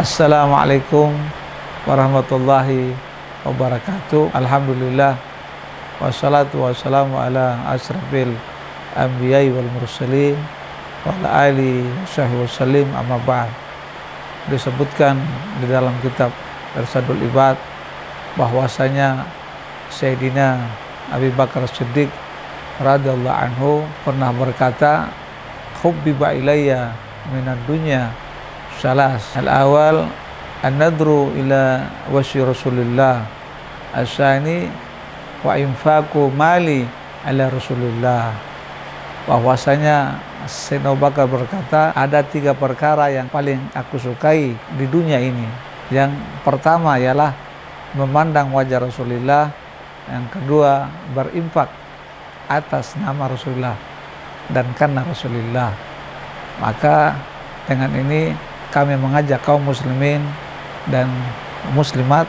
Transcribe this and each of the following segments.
Assalamualaikum warahmatullahi wabarakatuh. Alhamdulillah wassalatu wassalamu ala asrafil anbiya'i wal mursalin wa ala alihi washabihi wasallim, amma ba'd. Disebutkan di dalam kitab Irsyadul Ibad bahwasanya Sayyidina Abu Bakar Siddiq radhiyallahu anhu pernah berkata, hubbiba ilayya minad dunya salas, al-awal an-nadru ila wajhi Rasulillah, as-sani wa infaqu mali ala Rasulillah. Bahwasanya Sayyidina Abu Bakar berkata, ada 3 perkara yang paling aku sukai di dunia ini. Yang pertama ialah memandang wajah Rasulullah, yang kedua berinfak atas nama Rasulullah dan karena Rasulullah. Maka dengan ini kami mengajak kaum muslimin dan muslimat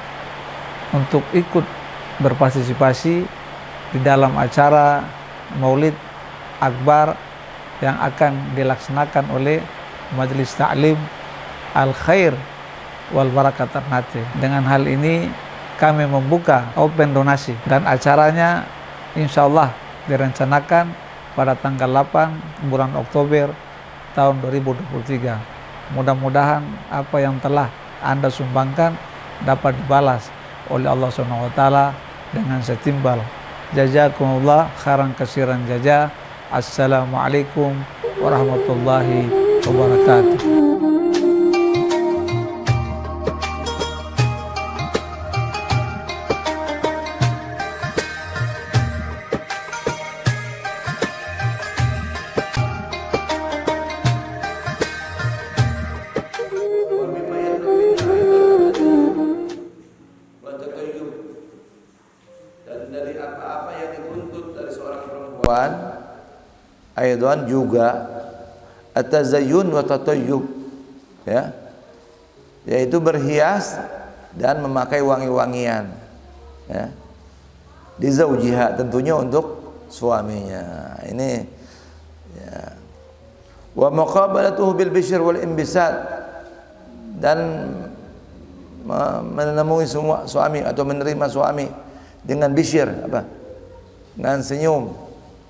untuk ikut berpartisipasi di dalam acara Maulid Akbar yang akan dilaksanakan oleh Majelis Ta'lim Al-Khair wal Barakat Ternate. Dengan hal ini kami membuka open donasi dan acaranya insya Allah direncanakan pada tanggal 8 bulan Oktober tahun 2023. Mudah-mudahan apa yang telah Anda sumbangkan dapat dibalas oleh Allah SWT dengan setimbal. Jazakumullah khairan katsiran jazaa. Assalamualaikum warahmatullahi wabarakatuh. Dan dari apa-apa yang dituntut dari seorang perempuan aidan juga at-tazayyun wa tatayyub, ya, yaitu berhias dan memakai wangi-wangian, ya, di zaujiha, tentunya untuk suaminya. Ini, ya, wa muqabalatuhu bil bishr wal imbisat, dan menemui semua suami atau menerima suami dengan bisyir, apa? Dengan senyum,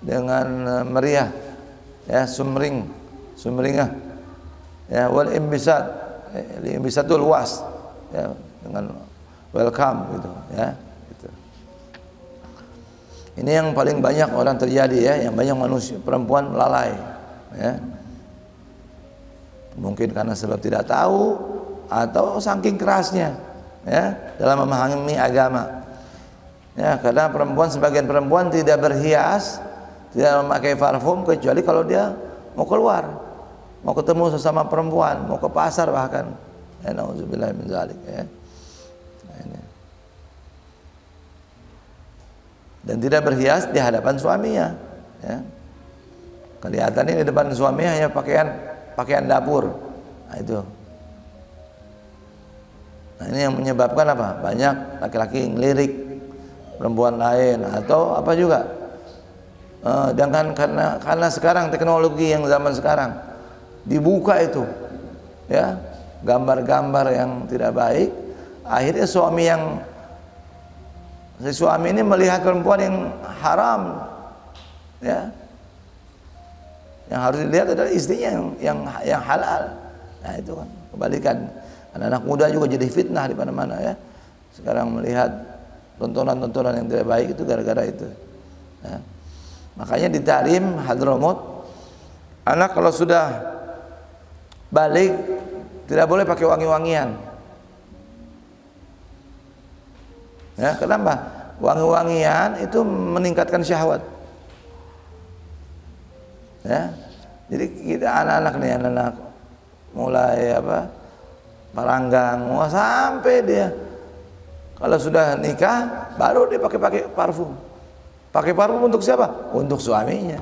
dengan meriah, ya, sumringah, ya, wal imbisat, imbisatul was, ya, dengan welcome gitu, ya, gitu. Ini yang paling banyak orang terjadi, ya, yang banyak manusia perempuan lalai, ya. Mungkin karena sebab tidak tahu atau saking kerasnya, ya, dalam memahami agama. Ya, karena sebagian perempuan tidak berhias, tidak memakai parfum kecuali kalau dia mau keluar, mau ketemu sesama perempuan, mau ke pasar bahkan. Ya, nauzubillah min zalik, ya. Nah, ini. Dan tidak berhias di hadapan suaminya, ya. Kelihatan ini di depan suaminya hanya pakaian dapur. Nah, itu. Nah, ini yang menyebabkan apa? Banyak laki-laki ngelirik perempuan lain atau apa juga, dengan karena sekarang teknologi yang zaman sekarang dibuka itu, ya, gambar-gambar yang tidak baik, akhirnya si suami ini melihat perempuan yang haram, ya, yang harus dilihat adalah istrinya yang halal. Nah, itu kan kebalikan. Anak-anak muda juga jadi fitnah di mana-mana, ya, sekarang melihat tontonan-tontonan yang tidak baik itu gara-gara itu, ya. Makanya di Tahrim Hadramut, anak kalau sudah balik tidak boleh pakai wangi-wangian, ya. Kenapa? Wangi-wangian itu meningkatkan syahwat, ya. Jadi kita anak-anak nih, anak-anak mulai paranggang, sampai dia kalau sudah nikah baru dia pakai parfum. Pakai parfum untuk siapa? Untuk suaminya.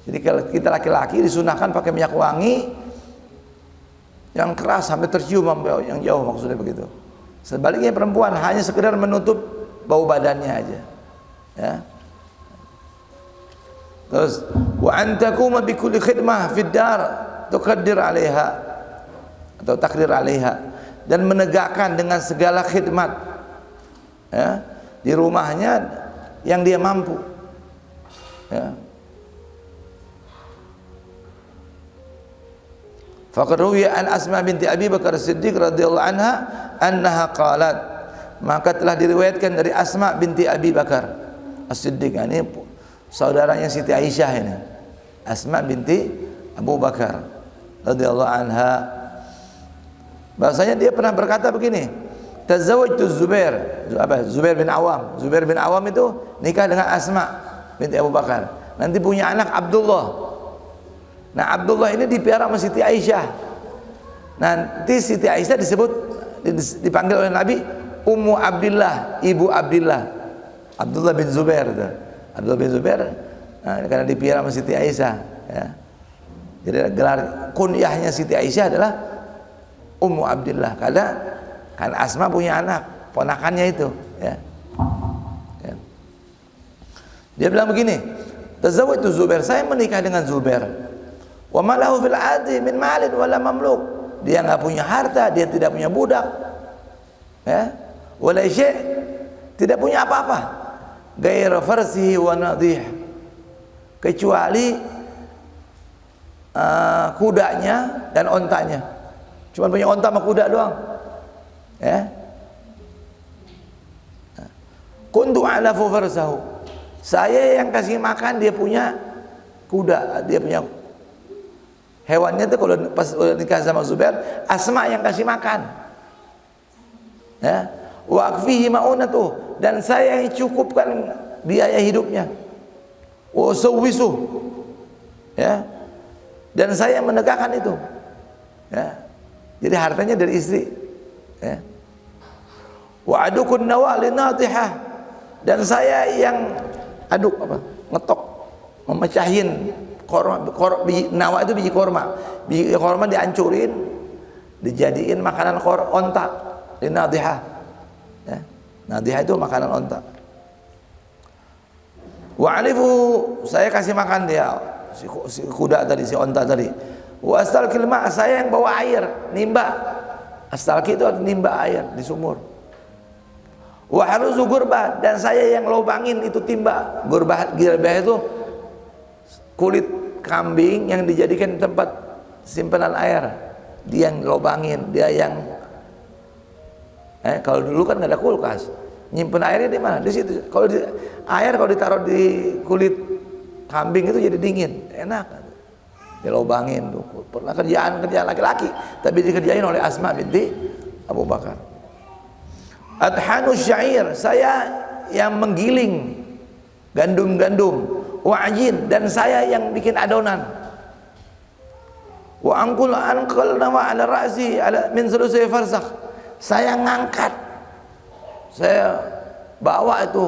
Jadi kalau kita laki-laki disunahkan pakai minyak wangi yang keras sampai tercium sampai yang jauh, maksudnya begitu. Sebaliknya perempuan hanya sekedar menutup bau badannya aja, ya. Terus wa antakuma bi kulli khidmah fid dar tuqaddir 'alaiha, atau takdir alaiha, dan menegakkan dengan segala khidmat, ya, di rumahnya yang dia mampu, ya. Faqad ruwiya an Asma binti Abi Bakar Siddiq radhiyallahu anha annaha qalat, maka telah diriwayatkan dari Asma binti Abi Bakar As-Siddiq, ini saudaranya Siti Aisyah ini, Asma binti Abu Bakar radhiyallahu anha, bahasanya dia pernah berkata begini, tazawwajtu Zubair bin Awam. Zubair bin Awam itu nikah dengan Asma binti Abu Bakar, nanti punya anak Abdullah. Nah, Abdullah ini dipiara sama Siti Aisyah. Nanti Siti Aisyah dipanggil oleh Nabi Ummu Abdillah, ibu Abdillah. Abdullah bin Zubair itu. Abdullah bin Zubair, karena dipiara sama Siti Aisyah, ya. Jadi gelar kunyahnya Siti Aisyah adalah Ummu Abdillah, karena kan Asma punya anak, ponakannya itu, ya. Ya. Dia bilang begini, tazawwajtu Zubair, saya menikah dengan Zubair. Wa ma lahu fil adi min malin wala mamluk, dia enggak punya harta, dia tidak punya budak, ya, wala syai', tidak punya apa-apa, ghaira farsihi wa nadih, kecuali kudanya dan ontanya. Cuma punya onta sama kuda doang, ya. Kuntu alafu farsahu, saya yang kasih makan, dia punya kuda, dia punya hewannya. Itu kalau pas nikah sama Zubair, Asma yang kasih makan, ya. Wa akfihi ma'unatuh, dan saya yang cukupkan biaya hidupnya. Wa sawwisu, ya, dan saya menegakkan itu, ya. Jadi hartanya dari istri, ya. Wa adukun nawali natihah, dan saya yang ngetok, memecahin biji nawa itu biji korma. Biji korma dihancurin, dijadiin makanan onta, di nadihah, ya. Nadihah itu makanan onta. Wa alifu, saya kasih makan dia, si kuda tadi, si onta tadi. Wa astalkil ma', saya yang bawa air, nimba. Astalki itu nimba air di sumur. Wa haruzu gurbah, dan saya yang lobangin itu timba. Gurbah itu kulit kambing yang dijadikan tempat simpanan air, dia yang lobangin, dia yang kalau dulu kan nggak ada kulkas, nyimpen airnya di mana? Di situ. Air kalau ditaruh di kulit kambing itu jadi dingin, enak. Dia lobangin tuh. Pernah kerjaan laki-laki, tapi dikerjain oleh Asma binti Abu Bakar. Adhanus syair, saya yang menggiling gandum-gandum. Wa ajin, dan saya yang bikin adonan. Wa anqul nawa ala ra'si min sulusi farsakh, saya ngangkat, saya bawa itu,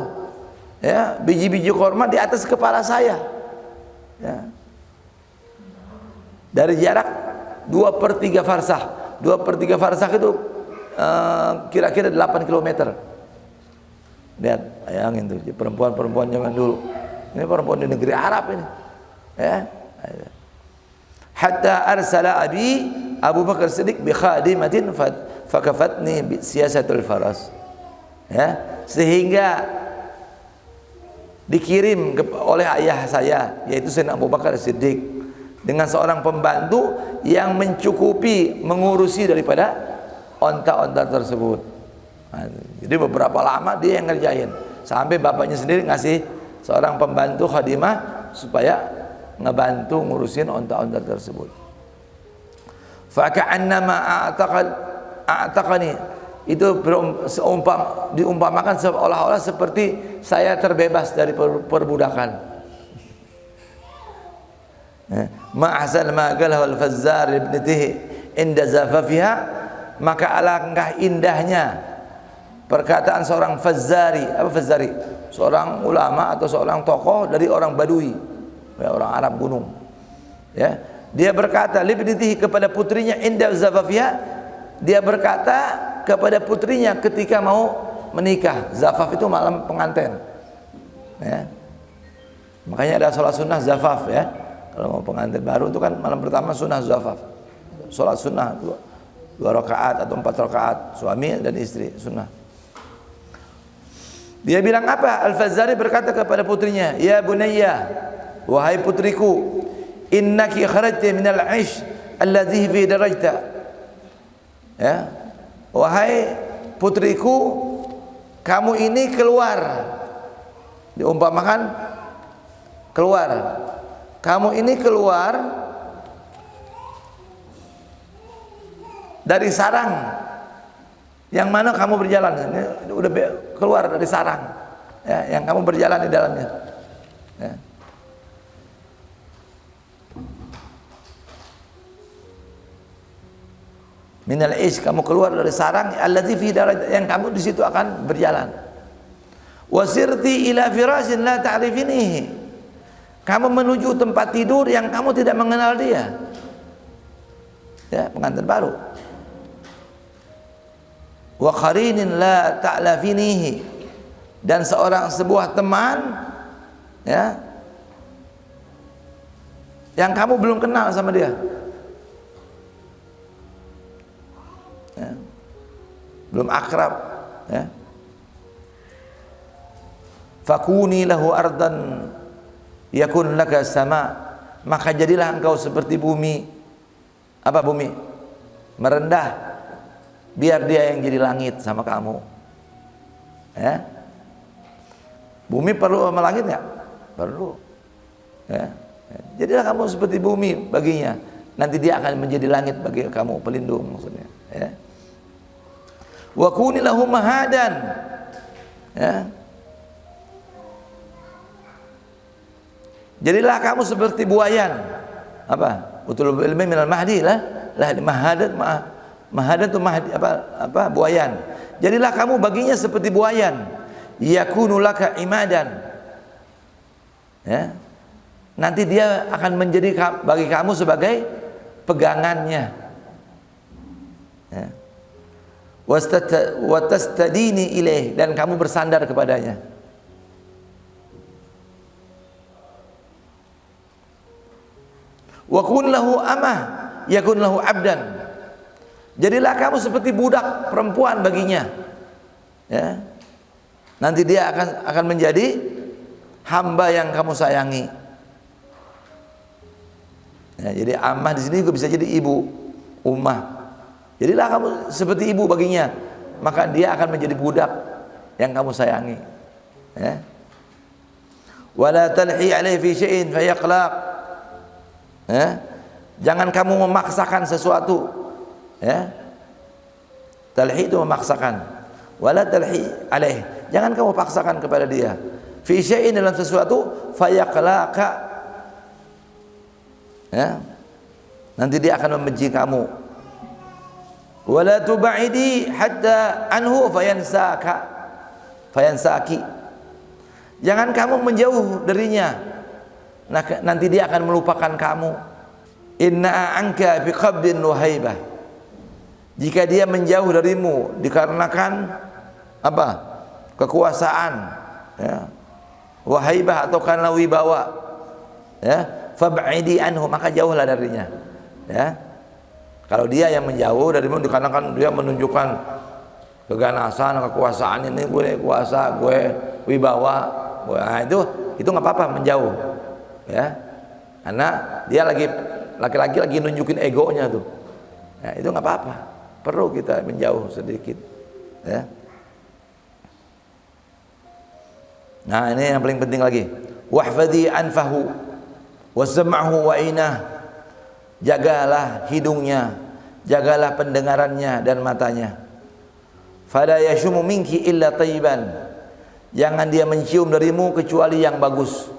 ya, biji-biji korma di atas kepala saya, ya, dari jarak 2/3 farsakh. 2/3 farsakh itu kira-kira 8 km. Lihat, bayangin tuh perempuan-perempuan zaman dulu. Ini perempuan di negeri Arab ini, ya. Hatta arsala Abu Bakar Siddiq bi khadimatin fakafatni bi siyasatul faras, ya, sehingga dikirim oleh ayah saya, yaitu Sayyidina Abu Bakar Siddiq, dengan seorang pembantu yang mencukupi mengurusi daripada onta-onta tersebut. Nah, jadi beberapa lama dia yang ngerjain, sampai bapaknya sendiri ngasih seorang pembantu khadimah supaya ngebantu ngurusin onta-onta tersebut. Fa ka'annama a'taqani, itu diumpamakan seolah-olah seperti saya terbebas dari perbudakan. Ma'asal ma qalahu al-Fazzar ibnatihi inda zafafiha, maka alangkah indahnya perkataan seorang Fazzari. Apa Fazzari? Seorang ulama atau seorang tokoh dari orang Badui, ya, orang Arab gunung, ya. Dia berkata libnitihi, kepada putrinya, inda zafafiha, dia berkata kepada putrinya ketika mau menikah. Zafaf itu malam pengantin, ya. Makanya ada sholat sunnah zafaf, ya. Kalau mau pengantin baru itu kan malam pertama sunnah zafaf, sholat sunnah 2 rakaat atau 4 rakaat, suami dan istri, sunnah. Dia bilang apa? Al-Fazari berkata kepada putrinya, "Ya bunayya, wahai putriku, innaki kharajta minal 'ish alladhi fi darajta." Ya. Wahai putriku, kamu ini keluar. Diumpamakan keluar. Kamu ini keluar dari sarang yang mana kamu berjalan. Ini udah keluar dari sarang, ya, yang kamu berjalan di dalamnya. Ya. Minal ish, kamu keluar dari sarang alladzi fi darajat, yang kamu di situ akan berjalan. Wasirti ila firashin la ta'rifinihi, kamu menuju tempat tidur yang kamu tidak mengenal dia. Ya, pengantin baru. Wa qarinin la ta'lafinihi, dan sebuah teman, ya, yang kamu belum kenal sama dia. Ya. Belum akrab, ya. Fakuni lahu ardan yakun laka sama, maka jadilah engkau seperti bumi. Apa bumi? Merendah, biar dia yang jadi langit sama kamu. Ya. Bumi perlu sama langit nggak? Perlu. Ya. Jadilah kamu seperti bumi baginya, nanti dia akan menjadi langit bagi kamu, pelindung maksudnya. Ya. Wa kuni lahu mahadan, ya. Jadilah kamu seperti buayan. Apa? Utul ilmi minal mahdi lah mahadat mahadat itu mahdi, apa buayan. Jadilah kamu baginya seperti buayan. Yakunu laka imadan, ya. Nanti dia akan menjadi bagi kamu sebagai pegangannya, ya. Watastadini ilaih, dan kamu bersandar kepadanya. Wa kun lahu amah yakun lahu abdan, jadilah kamu seperti budak perempuan baginya, ya. Nanti dia akan menjadi hamba yang kamu sayangi. Ya, jadi amah di sini juga bisa jadi ibu, ummah. Jadilah kamu seperti ibu baginya, maka dia akan menjadi budak yang kamu sayangi. Ya. Wala talhi alaihi fi syai'in fayaqlaq. Ya. Jangan kamu memaksakan sesuatu, ya. Talhi itu memaksakan. Wala talhi alaih, jangan kamu paksakan kepada dia. Fi syai'in, dalam sesuatu, fayaqlaqa, ya. Nanti dia akan membenci kamu. Wala tubaidi hatta anhu fayansaki, jangan kamu menjauh darinya, nanti dia akan melupakan kamu. Inna anka biqabdin wa haibah, jika dia menjauh darimu dikarenakan apa? Kekuasaan, ya. Wa haibah, atau karena wibawa, ya. Fab'idi anhu, maka jauhlah darinya, ya. Kalau dia yang menjauh darimu dikarenakan dia menunjukkan keganasan, kekuasaan, ini gue kuasa, gue wibawa, nah, itu nggak apa-apa menjauh, ya. Karena dia laki-laki lagi nunjukin egonya tuh, ya, itu nggak apa-apa, perlu kita menjauh sedikit, ya. Nah, ini yang paling penting lagi, wahfadhi anfahu wa sam'ahu wa inah, jagalah hidungnya, jagalah pendengarannya dan matanya. Fala yashumu minki illa tayyiban, jangan dia mencium darimu kecuali yang bagus.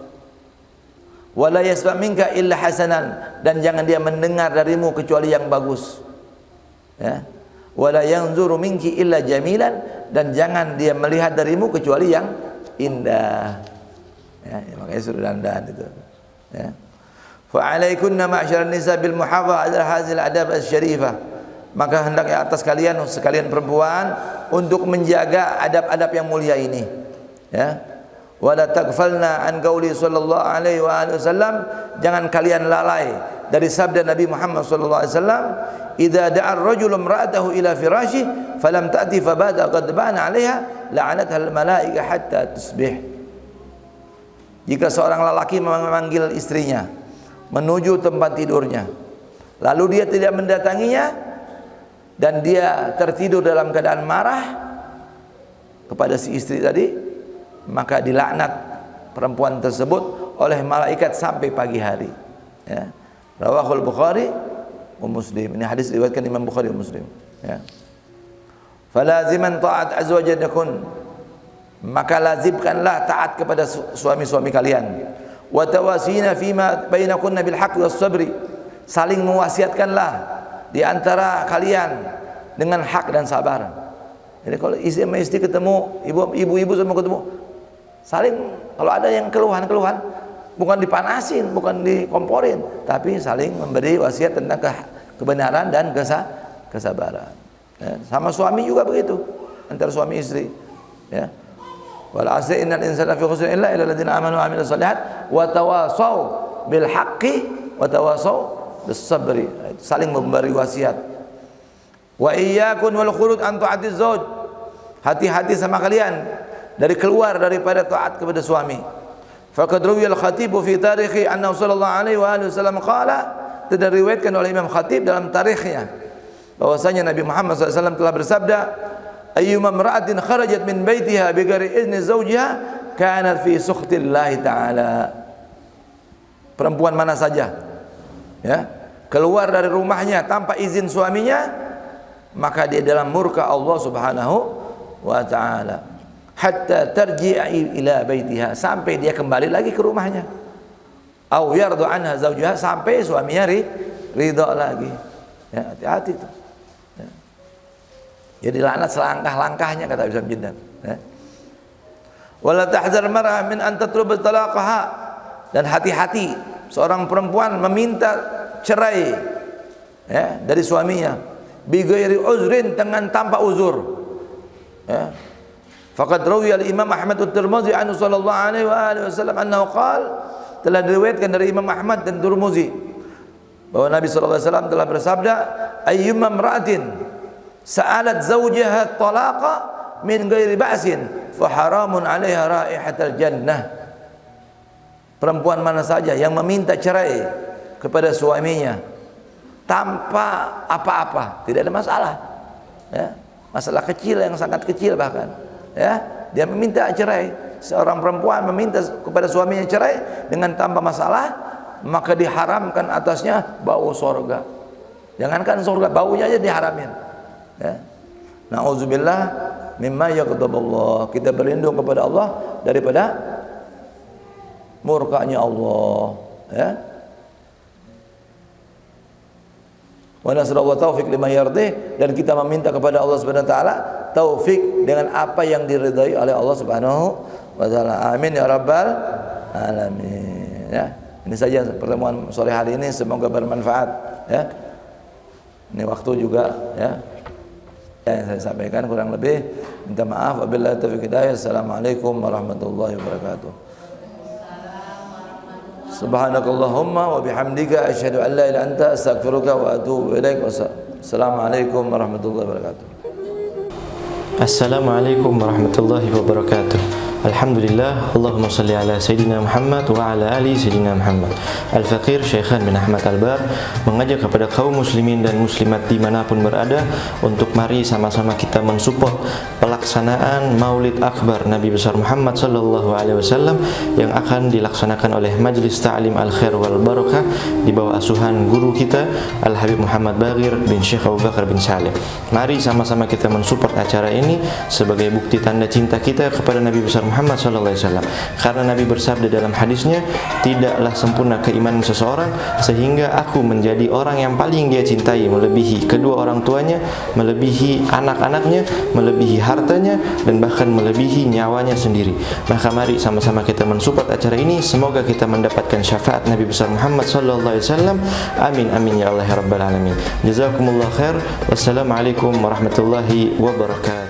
Wala yasma' minka illa hasanan, dan jangan dia mendengar darimu kecuali yang bagus, ya. Wala yanzuru minki illa jamilan, dan jangan dia melihat darimu kecuali yang indah, ya. Makanya suruh dandan itu, ya. Fa'alaikunna ma'syaran nisa bil muhafazah ala hadhil adab asy-syarifah, maka hendaknya atas kalian sekalian perempuan untuk menjaga adab-adab yang mulia ini, ya. Wala taghfalna an qauli sallallahu alaihi wasallam, jangan kalian lalai dari sabda Nabi Muhammad sallallahu alaihi wasallam, idza da'a ar-rajulu imra'atahu ila firashi falam ta'ti fabada ghadbana 'alaiha la'anatha al-malaika hatta tusbih. Jika seorang lelaki memanggil istrinya menuju tempat tidurnya, lalu dia tidak mendatanginya dan dia tertidur dalam keadaan marah kepada si istri tadi, maka dilaknat perempuan tersebut oleh malaikat sampai pagi hari. Ya. Rawahul Bukhari wa Muslim. Ini hadis diriwayatkan Imam Bukhari dan Muslim. Ya. Falaziman ta'at azwajatikum, maka lazimkanlah taat kepada suami-suami kalian. Wa tawasina fima bainakunna bil haqqi was sabri, saling mewasiatkanlah di antara kalian dengan hak dan sabar. Jadi kalau istri sama istri ketemu, ibu-ibu sama ketemu, saling, kalau ada yang keluhan-keluhan, bukan dipanasin, bukan dikomporin, tapi saling memberi wasiat tentang kebenaran dan kesabaran. Ya, sama suami juga begitu, antara suami istri. Ya. Wal 'asri innal insana lafi khusr illa alladziina aamanu wa 'amilus shalihaat wa tawasaw bil haqqi wa tawasaw bis sabri. Saling memberi wasiat. Wa iyyakum wal khurud an ta'atiz zauj. Hati-hati sama kalian dari keluar daripada taat kepada suami. Faqad rawiya al-Khatib fi tarikhi anna sallallahu alaihi wasallam qala, telah diriwayatkan oleh Imam Khatib dalam tarikhnya bahwasanya Nabi Muhammad SAW telah bersabda, ayyuma imra'atin kharajat min baitiha bighairi izni zawjiha kanat fi sukhtillahi ta'ala. Perempuan mana saja ya keluar dari rumahnya tanpa izin suaminya, maka dia dalam murka Allah Subhanahu wa ta'ala, hatta tarji'a ila baitiha, sampai dia kembali lagi ke rumahnya, au yardu anha zawjuha, sampai suaminya ridha lagi. Ya, hati-hati tuh. Ya. Jadi laknat selangkah-langkahnya, kata Ibnu Jindan. Ya. Wala tahzar mar'ah min an tatlub talaqaha, dan hati-hati seorang perempuan meminta cerai ya dari suaminya, bi ghairi uzrin, dengan tanpa uzur. Ya. Faqad rawiya al-Imam Ahmad at-Tirmidzi anhu sallallahu alaihi wasallam annahu qala, telah diriwayatkan dari Imam Ahmad dan Tirmidzi bahwa Nabi sallallahu alaihi wasallam telah bersabda, ayyuma imra'atin sa'alat zawjaha talaqa min ghairi ba'sin fa haramun 'alaiha raihatul jannah. Perempuan mana saja yang meminta cerai kepada suaminya tanpa apa-apa, tidak ada masalah. Ya. Masalah kecil, yang sangat kecil bahkan, ya, dia meminta cerai. Seorang perempuan meminta kepada suaminya cerai dengan tanpa masalah, maka diharamkan atasnya bau surga. Jangankan surga, baunya aja diharamin. Ya. Nauzubillah mimma yaghdabullah. Kita berlindung kepada Allah daripada murkanya Allah. Ya. Wa nasrul wa taufiq lima yardih, dan kita meminta kepada Allah Subhanahu wa taala taufik dengan apa yang diridai oleh Allah Subhanahu wa taala. Amin ya rabbal alamin. Ya. Ini saja pertemuan sore hari ini, semoga bermanfaat ya. Ini waktu juga ya. Yang saya sampaikan kurang lebih minta maaf. Wabillahi taufiq hidayah. Assalamualaikum warahmatullahi wabarakatuh. Subhanakallahumma wa bihamdika asyhadu an la ilaha illa anta astaghfiruka wa atubu ilaik. Wassalamualaikum warahmatullahi wabarakatuh. Assalamualaikum warahmatullahi wabarakatuh. Alhamdulillah, Allahumma salli ala Sayyidina Muhammad wa ala ali Sayyidina Muhammad. Al-Faqir Syekhan bin Ahmad Al-Bar mengajak kepada kaum muslimin dan muslimat dimanapun berada untuk mari sama-sama kita mensupport pelaksanaan Maulid Akbar Nabi besar Muhammad sallallahu alaihi wasallam yang akan dilaksanakan oleh Majelis Ta'lim Al-Khair wal Barakah di bawah asuhan guru kita Al-Habib Muhammad Baghir bin Syekh Abu Bakar bin Salim. Mari sama-sama kita mensupport acara ini sebagai bukti tanda cinta kita kepada Nabi besar Muhammad sallallahu alaihi wasallam. Karena Nabi bersabda dalam hadisnya, tidaklah sempurna keimanan seseorang sehingga aku menjadi orang yang paling dia cintai, melebihi kedua orang tuanya, melebihi anak-anaknya, melebihi hartanya, dan bahkan melebihi nyawanya sendiri. Maka mari sama-sama kita mensupport acara ini. Semoga kita mendapatkan syafaat Nabi besar Muhammad sallallahu alaihi wasallam. Amin amin ya Allah ya rabbal alamin. Jazakumullah khair. Wassalamualaikum warahmatullahi wabarakatuh.